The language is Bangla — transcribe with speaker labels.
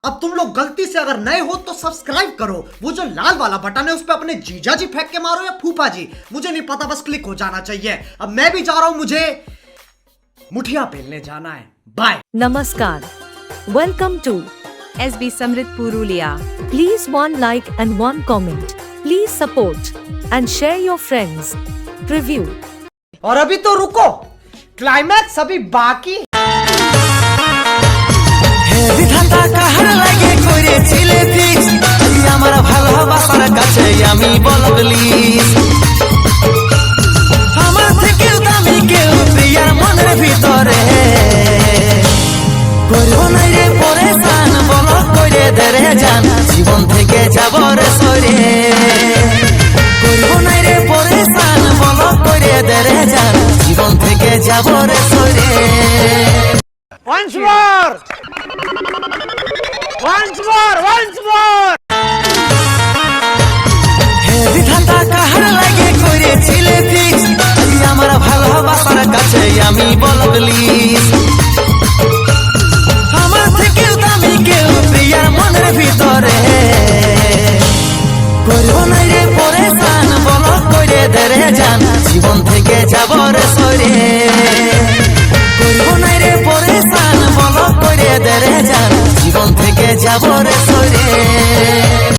Speaker 1: अब तुम लोग गलती से अगर नए हो तो सब्सक्राइब करो, वो जो लाल वाला बटन है उस पे अपने जीजा जी फेंक के मारो या फूफा जी, मुझे नहीं पता, बस क्लिक हो जाना चाहिए। अब मैं भी जा रहा हूं, मुझे मुठिया पेलने जाना है। Bye.
Speaker 2: Namaskar. Welcome to SB Samrit Purulia. Please one like and one comment. Please support and share your friends. Preview.
Speaker 1: और अभी तो रुको, क्लाइमैक्स अभी बाकी।
Speaker 3: বিধাতা কাহার লাগে করেছিলে ফিক্স আমার ভালোবাসার কাছে আমি বলবলি আমার থেকেও দামি কেউ প্রিয়ার মনের ভিতরে করবো না রে পরেশান বল করে দেরে জান জীবন থেকে যাব রে সরে করবো না রে পরেশান বল করে দেরে জান জীবন থেকে যাব রে সরে
Speaker 1: Once more! Once more! Once more!
Speaker 3: বিধাতা কাহার লাগে করেছিলে ফিক্স আমার ভালোবাসার কাছে আমি বলবলি আমার থেকেও দামি কেউ প্রিয়ার মনের ভিতরে করবো না রে পরেশান বল করে দেরে জান জীবন থেকে যাব রে সরে করবো না রে পরেশান বল করে দেরে জান জীবন থেকে যাব রে